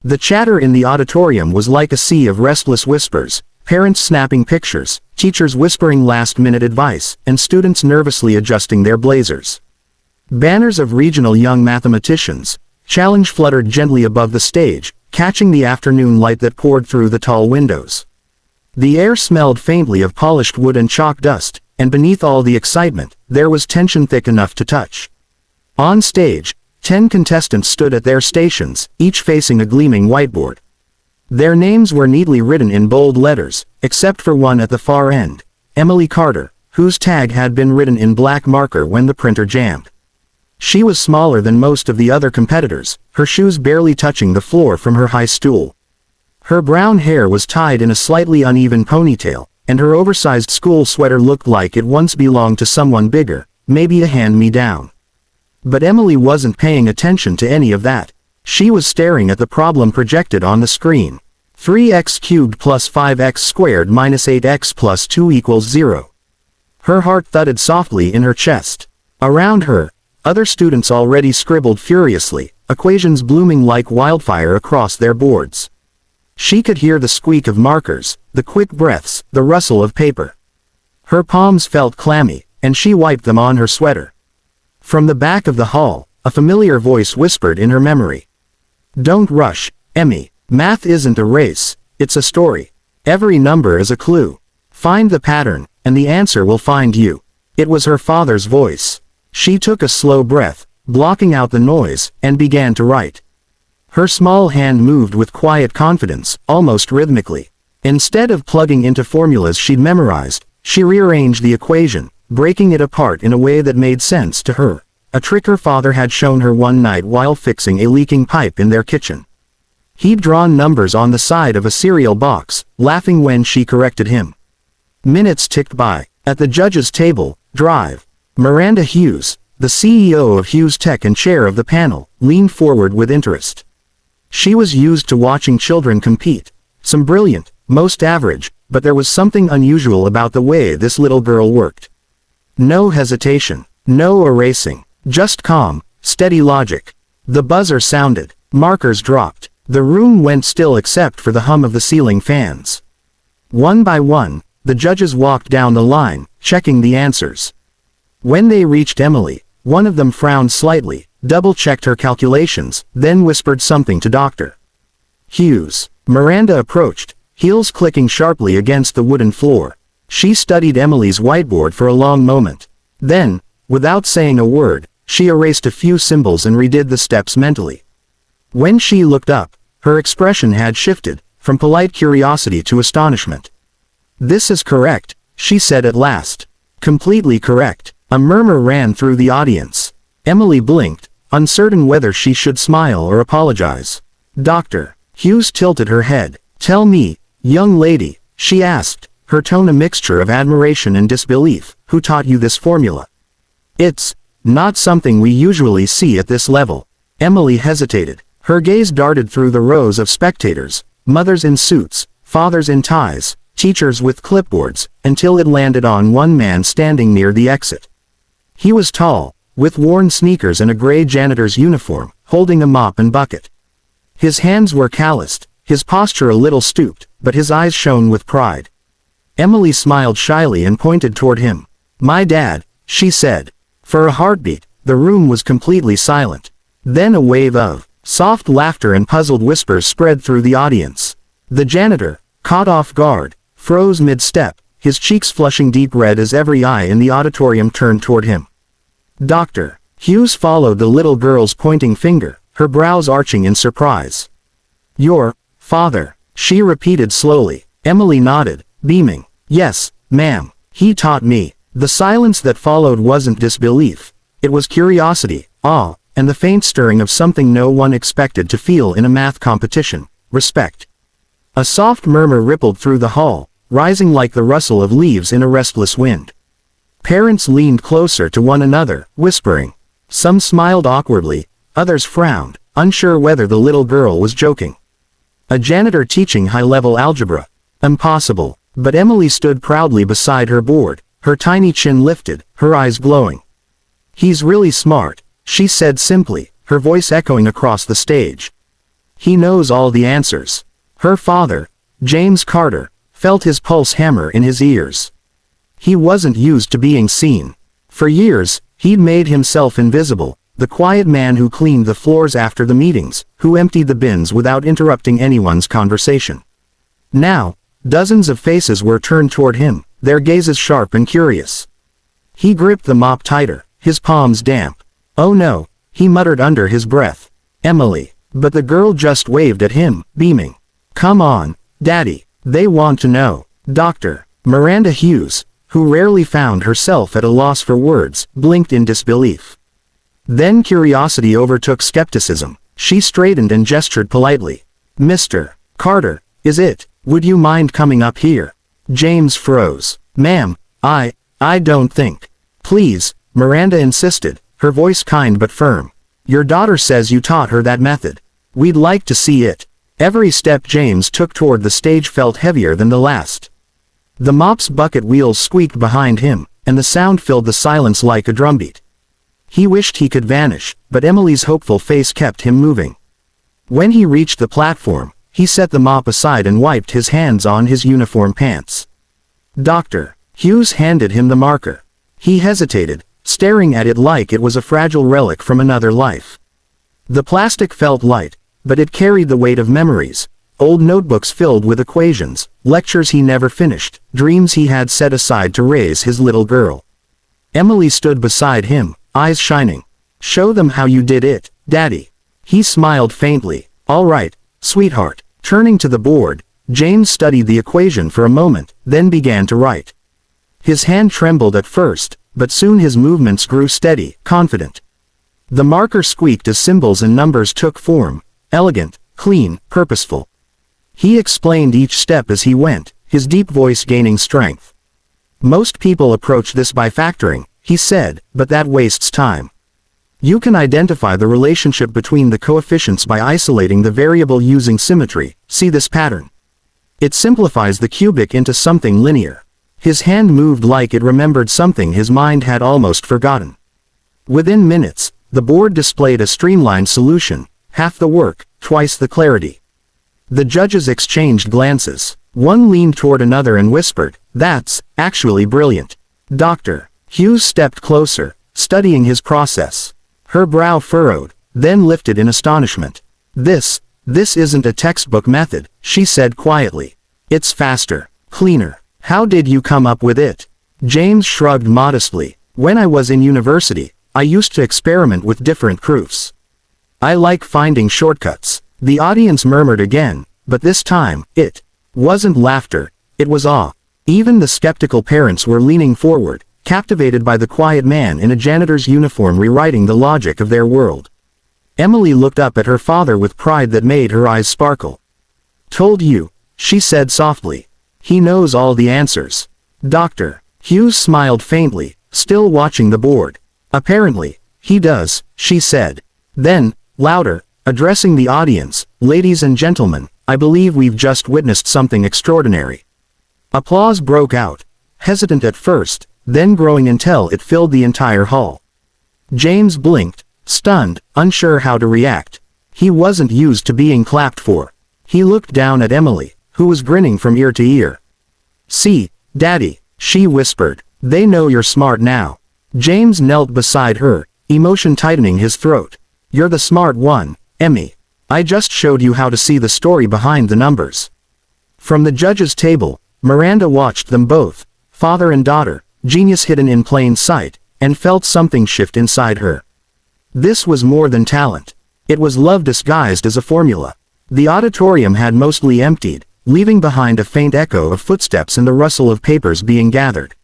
The chatter in the auditorium was like a sea of restless whispers, parents snapping pictures, teachers whispering last-minute advice, and students nervously adjusting their blazers. Banners of regional young mathematicians, challenge fluttered gently above the stage, catching the afternoon light that poured through the tall windows. The air smelled faintly of polished wood and chalk dust, and beneath all the excitement, there was tension thick enough to touch. On stage, 10 contestants stood at their stations, each facing a gleaming whiteboard. Their names were neatly written in bold letters, except for one at the far end, Emily Carter, whose tag had been written in black marker when the printer jammed. She was smaller than most of the other competitors, her shoes barely touching the floor from her high stool. Her brown hair was tied in a slightly uneven ponytail, and her oversized school sweater looked like it once belonged to someone bigger, maybe a hand-me-down. But Emily wasn't paying attention to any of that. She was staring at the problem projected on the screen. 3x cubed plus 5x squared minus 8x plus 2 equals 0. Her heart thudded softly in her chest. Around her, other students already scribbled furiously, equations blooming like wildfire across their boards. She could hear the squeak of markers, the quick breaths, the rustle of paper. Her palms felt clammy, and she wiped them on her sweater. From the back of the hall, a familiar voice whispered in her memory. "Don't rush, Emmy. Math isn't a race, it's a story. Every number is a clue. Find the pattern, and the answer will find you." It was her father's voice. She took a slow breath, blocking out the noise, and began to write. Her small hand moved with quiet confidence, almost rhythmically. Instead of plugging into formulas she'd memorized, she rearranged the equation, breaking it apart in a way that made sense to her, a trick her father had shown her one night while fixing a leaking pipe in their kitchen. He'd drawn numbers on the side of a cereal box, laughing when she corrected him. Minutes ticked by. At the judge's table, Drive. Miranda Hughes, the CEO of Hughes Tech and chair of the panel, leaned forward with interest. She was used to watching children compete, some brilliant, most average, but there was something unusual about the way this little girl worked. No hesitation, no erasing, just calm, steady logic. The buzzer sounded, markers dropped. The room went still except for the hum of the ceiling fans. One by one, the judges walked down the line, checking the answers. When they reached Emily, one of them frowned slightly, double-checked her calculations, then whispered something to Dr. Hughes. Miranda approached, heels clicking sharply against the wooden floor. She studied Emily's whiteboard for a long moment. Then, without saying a word, she erased a few symbols and redid the steps mentally. When she looked up, her expression had shifted, from polite curiosity to astonishment. "This is correct," she said at last. "Completely correct." A murmur ran through the audience. Emily blinked, uncertain whether she should smile or apologize. Dr. Hughes tilted her head. "Tell me, young lady," she asked, her tone a mixture of admiration and disbelief, "who taught you this formula? It's not something we usually see at this level." Emily hesitated. Her gaze darted through the rows of spectators, mothers in suits, fathers in ties, teachers with clipboards, until it landed on one man standing near the exit. He was tall, with worn sneakers and a gray janitor's uniform, holding a mop and bucket. His hands were calloused, his posture a little stooped, but his eyes shone with pride. Emily smiled shyly and pointed toward him. "My dad," she said. For a heartbeat, the room was completely silent. Then a wave of soft laughter and puzzled whispers spread through the audience. The janitor, caught off guard, froze mid-step, his cheeks flushing deep red as every eye in the auditorium turned toward him. Dr. Hughes followed the little girl's pointing finger, her brows arching in surprise. "Your father," she repeated slowly. Emily nodded, beaming. "Yes, ma'am, he taught me." The silence that followed wasn't disbelief. It was curiosity, awe, and the faint stirring of something no one expected to feel in a math competition: respect. A soft murmur rippled through the hall, rising like the rustle of leaves in a restless wind. Parents leaned closer to one another, whispering. Some smiled awkwardly, others frowned, unsure whether the little girl was joking. A janitor teaching high-level algebra. Impossible. But Emily stood proudly beside her board, her tiny chin lifted, her eyes glowing. "He's really smart," she said simply, her voice echoing across the stage. He knows all the answers. Her father, James Carter, felt his pulse hammer in his ears. He wasn't used to being seen. For years, he'd made himself invisible, the quiet man who cleaned the floors after the meetings, who emptied the bins without interrupting anyone's conversation. Now, dozens of faces were turned toward him, their gazes sharp and curious. He gripped the mop tighter, his palms damp. "Oh no," he muttered under his breath. "Emily." But the girl just waved at him, beaming. "Come on, Daddy, they want to know." Dr. Miranda Hughes, who rarely found herself at a loss for words, blinked in disbelief. Then curiosity overtook skepticism. She straightened and gestured politely. "Mr. Carter, is it? Would you mind coming up here?" James froze. "Ma'am, I don't think." "Please," Miranda insisted, her voice kind but firm. "Your daughter says you taught her that method. We'd like to see it." Every step James took toward the stage felt heavier than the last. The mop's bucket wheels squeaked behind him, and the sound filled the silence like a drumbeat. He wished he could vanish, but Emily's hopeful face kept him moving. When he reached the platform, he set the mop aside and wiped his hands on his uniform pants. Dr. Hughes handed him the marker. He hesitated, staring at it like it was a fragile relic from another life. The plastic felt light, but it carried the weight of memories, old notebooks filled with equations, lectures he never finished, dreams he had set aside to raise his little girl. Emily stood beside him, eyes shining. "Show them how you did it, Daddy." He smiled faintly. "All right, sweetheart." Turning to the board, James studied the equation for a moment, then began to write. His hand trembled at first, but soon his movements grew steady, confident. The marker squeaked as symbols and numbers took form, elegant, clean, purposeful. He explained each step as he went, his deep voice gaining strength. "Most people approach this by factoring," he said, "but that wastes time. You can identify the relationship between the coefficients by isolating the variable using symmetry. See this pattern? It simplifies the cubic into something linear." His hand moved like it remembered something his mind had almost forgotten. Within minutes, the board displayed a streamlined solution, half the work, twice the clarity. The judges exchanged glances. One leaned toward another and whispered, "That's actually brilliant." Dr. Hughes stepped closer, studying his process. Her brow furrowed, then lifted in astonishment. This isn't a textbook method," she said quietly. "It's faster, cleaner. How did you come up with it?" James shrugged modestly. "When I was in university, I used to experiment with different proofs. I like finding shortcuts." The audience murmured again, but this time, it wasn't laughter, it was awe. Even the skeptical parents were leaning forward, captivated by the quiet man in a janitor's uniform rewriting the logic of their world. Emily looked up at her father with pride that made her eyes sparkle. "Told you," she said softly. "He knows all the answers." Dr. Hughes smiled faintly, still watching the board. "Apparently, he does," she said. Then, louder, addressing the audience, "Ladies and gentlemen, I believe we've just witnessed something extraordinary." Applause broke out, hesitant at first, then growing until it filled the entire hall. James blinked, stunned, unsure how to react. He wasn't used to being clapped for. He looked down at Emily, who was grinning from ear to ear. "See, Daddy," she whispered, "they know you're smart now." James knelt beside her, emotion tightening his throat. "You're the smart one, Emmy. I just showed you how to see the story behind the numbers." From the judges' table, Miranda watched them both, father and daughter, genius hidden in plain sight, and felt something shift inside her. This was more than talent. It was love disguised as a formula. The auditorium had mostly emptied, leaving behind a faint echo of footsteps and the rustle of papers being gathered.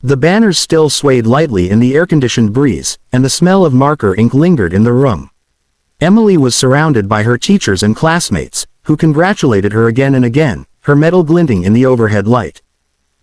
The banners still swayed lightly in the air-conditioned breeze, and the smell of marker ink lingered in the room. Emily was surrounded by her teachers and classmates, who congratulated her again and again, her medal glinting in the overhead light.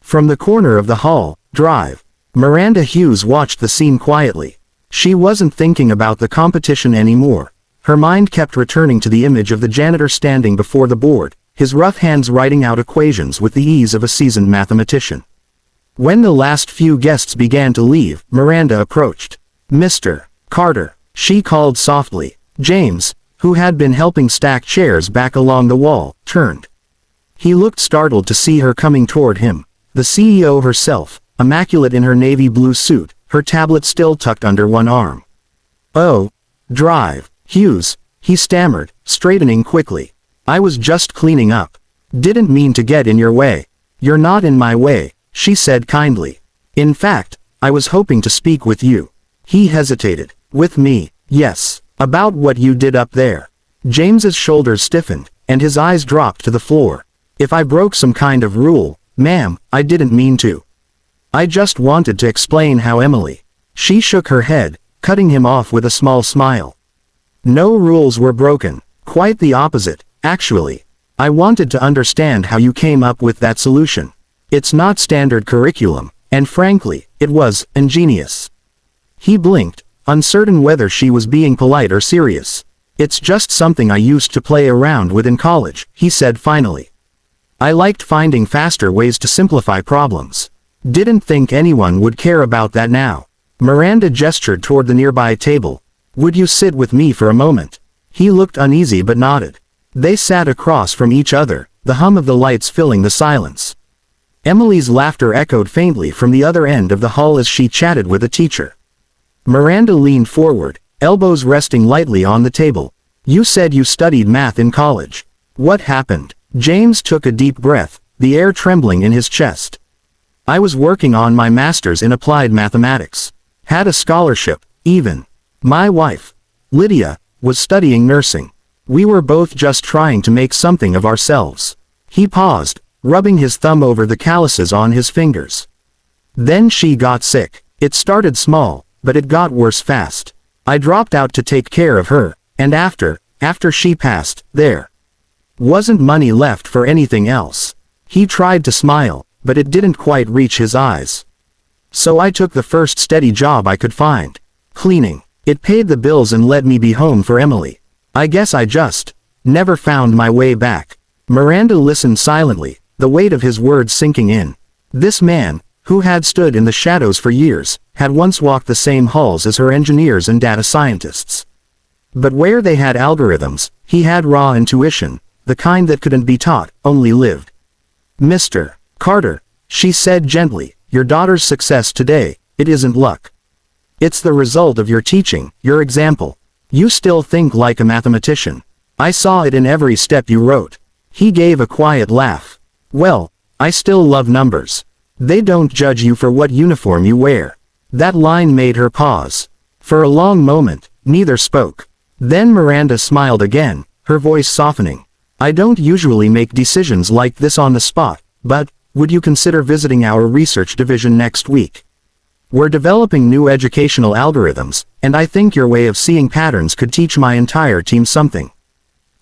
From the corner of the hall, drive, Miranda Hughes watched the scene quietly. She wasn't thinking about the competition anymore. Her mind kept returning to the image of the janitor standing before the board, his rough hands writing out equations with the ease of a seasoned mathematician. When the last few guests began to leave, Miranda approached. "Mr. Carter," she called softly. James, who had been helping stack chairs back along the wall, turned. He looked startled to see her coming toward him. The CEO herself, immaculate in her navy blue suit, her tablet still tucked under one arm. "Oh, drive, Hughes," he stammered, straightening quickly. "I was just cleaning up. Didn't mean to get in your way." "You're not in my way," she said kindly. "In fact, I was hoping to speak with you." He hesitated. "With me?" "Yes. About what you did up there." James's shoulders stiffened, and his eyes dropped to the floor. "If I broke some kind of rule, ma'am, I didn't mean to. I just wanted to explain how Emily." She shook her head, cutting him off with a small smile. "No rules were broken. Quite the opposite, actually. I wanted to understand how you came up with that solution. It's not standard curriculum, and frankly, it was ingenious." He blinked, uncertain whether she was being polite or serious. "It's just something I used to play around with in college," he said finally. "I liked finding faster ways to simplify problems. Didn't think anyone would care about that now." Miranda gestured toward the nearby table. "Would you sit with me for a moment?" He looked uneasy but nodded. They sat across from each other, the hum of the lights filling the silence. Emily's laughter echoed faintly from the other end of the hall as she chatted with the teacher. Miranda leaned forward, elbows resting lightly on the table. "You said you studied math in college. What happened?" James took a deep breath, the air trembling in his chest. "I was working on my master's in applied mathematics. Had a scholarship, even. My wife, Lydia, was studying nursing. We were both just trying to make something of ourselves." He paused, rubbing his thumb over the calluses on his fingers. "Then she got sick. It started small, but it got worse fast. I dropped out to take care of her, and after she passed, there wasn't money left for anything else." He tried to smile, but it didn't quite reach his eyes. "So I took the first steady job I could find. Cleaning. It paid the bills and let me be home for Emily. I guess I just never found my way back." Miranda listened silently, the weight of his words sinking in. This man, who had stood in the shadows for years, had once walked the same halls as her engineers and data scientists. But where they had algorithms, he had raw intuition, the kind that couldn't be taught, only lived. "Mr. Carter," she said gently, "your daughter's success today, it isn't luck. It's the result of your teaching, your example. You still think like a mathematician. I saw it in every step you wrote." He gave a quiet laugh. "Well, I still love numbers. They don't judge you for what uniform you wear." That line made her pause. For a long moment, neither spoke. Then Miranda smiled again, her voice softening. "I don't usually make decisions like this on the spot, but would you consider visiting our research division next week? We're developing new educational algorithms, and I think your way of seeing patterns could teach my entire team something."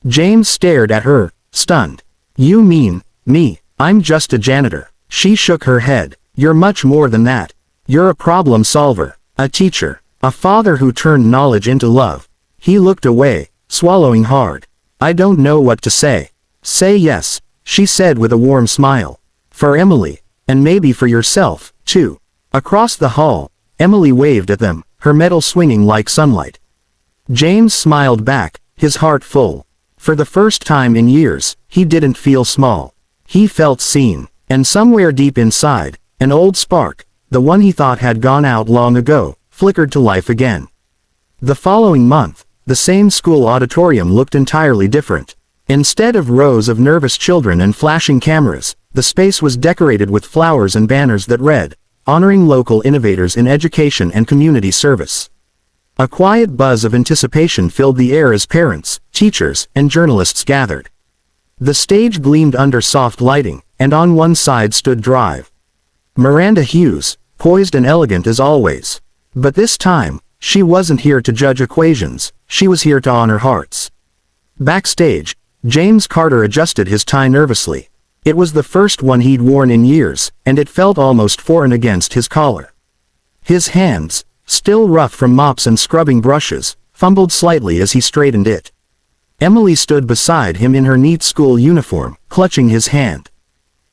James stared at her, stunned. "You mean, me? I'm just a janitor." She shook her head. "You're much more than that. You're a problem solver, a teacher, a father who turned knowledge into love." He looked away, swallowing hard. "I don't know what to say." "Say yes," she said with a warm smile. "For Emily, and maybe for yourself, too." Across the hall, Emily waved at them, her metal swinging like sunlight. James smiled back, his heart full. For the first time in years, he didn't feel small. He felt seen, and somewhere deep inside, an old spark, the one he thought had gone out long ago, flickered to life again. The following month, the same school auditorium looked entirely different. Instead of rows of nervous children and flashing cameras, the space was decorated with flowers and banners that read, "Honoring local innovators in education and community service." A quiet buzz of anticipation filled the air as parents, teachers, and journalists gathered. The stage gleamed under soft lighting, and on one side stood Drive. Miranda Hughes, poised and elegant as always. But this time, she wasn't here to judge equations, she was here to honor hearts. Backstage, James Carter adjusted his tie nervously. It was the first one he'd worn in years, and it felt almost foreign against his collar. His hands, still rough from mops and scrubbing brushes, fumbled slightly as he straightened it. Emily stood beside him in her neat school uniform, clutching his hand.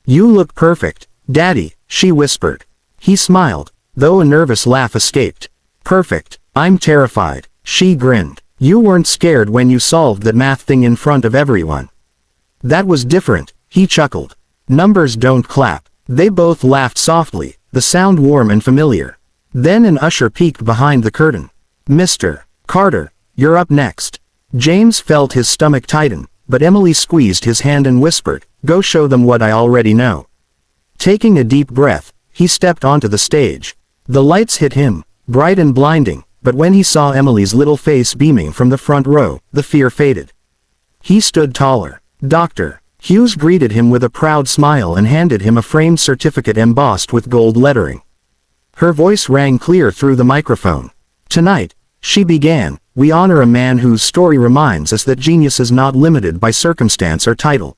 "You look perfect, Daddy," she whispered. He smiled, though a nervous laugh escaped. "Perfect, I'm terrified," she grinned. You weren't scared when you solved that math thing in front of everyone. That was different, he chuckled. Numbers don't clap. They both laughed softly, the sound warm and familiar. Then an usher peeked behind the curtain. Mr. Carter, you're up next. James felt his stomach tighten, but Emily squeezed his hand and whispered, go show them what I already know. Taking a deep breath, he stepped onto the stage. The lights hit him, bright and blinding, but when he saw Emily's little face beaming from the front row, the fear faded. He stood taller. Dr. Hughes greeted him with a proud smile and handed him a framed certificate embossed with gold lettering. Her voice rang clear through the microphone. Tonight, she began, we honor a man whose story reminds us that genius is not limited by circumstance or title.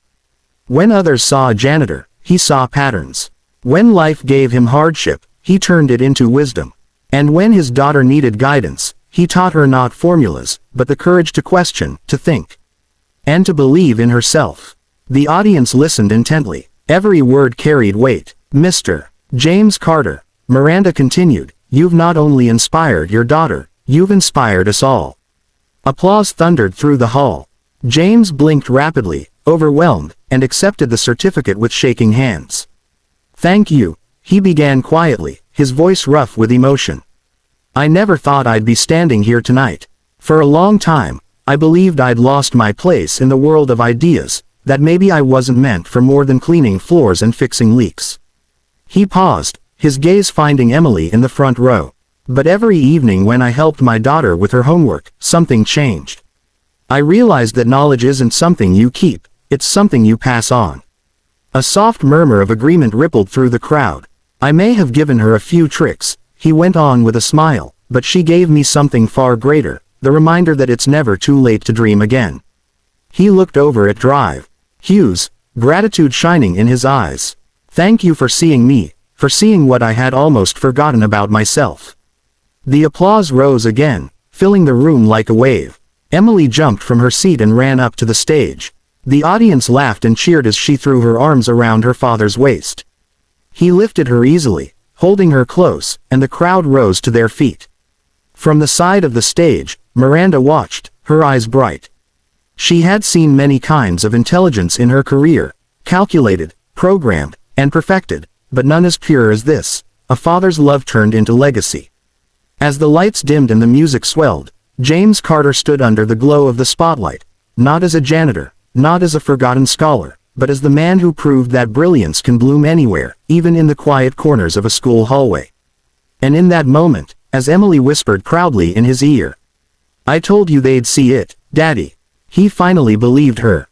When others saw a janitor, he saw patterns. When life gave him hardship, he turned it into wisdom. And when his daughter needed guidance, he taught her not formulas, but the courage to question, to think, and to believe in herself. The audience listened intently. Every word carried weight. Mr. James Carter, Miranda continued, you've not only inspired your daughter, you've inspired us all. Applause thundered through the hall. James blinked rapidly, overwhelmed, and accepted the certificate with shaking hands. Thank you, he began quietly, his voice rough with emotion. I never thought I'd be standing here tonight. For a long time, I believed I'd lost my place in the world of ideas, that maybe I wasn't meant for more than cleaning floors and fixing leaks. He paused, his gaze finding Emily in the front row. But every evening when I helped my daughter with her homework, something changed. I realized that knowledge isn't something you keep, it's something you pass on. A soft murmur of agreement rippled through the crowd. I may have given her a few tricks, he went on with a smile, but she gave me something far greater, the reminder that it's never too late to dream again. He looked over at Drive. Hughes, gratitude shining in his eyes. Thank you for seeing me, for seeing what I had almost forgotten about myself. The applause rose again, filling the room like a wave. Emily jumped from her seat and ran up to the stage. The audience laughed and cheered as she threw her arms around her father's waist. He lifted her easily, holding her close, and the crowd rose to their feet. From the side of the stage, Miranda watched, her eyes bright. She had seen many kinds of intelligence in her career, calculated, programmed, and perfected, but none as pure as this, a father's love turned into legacy. As the lights dimmed and the music swelled, James Carter stood under the glow of the spotlight, not as a janitor, not as a forgotten scholar, but as the man who proved that brilliance can bloom anywhere, even in the quiet corners of a school hallway. And in that moment, as Emily whispered proudly in his ear, I told you they'd see it, Daddy. He finally believed her.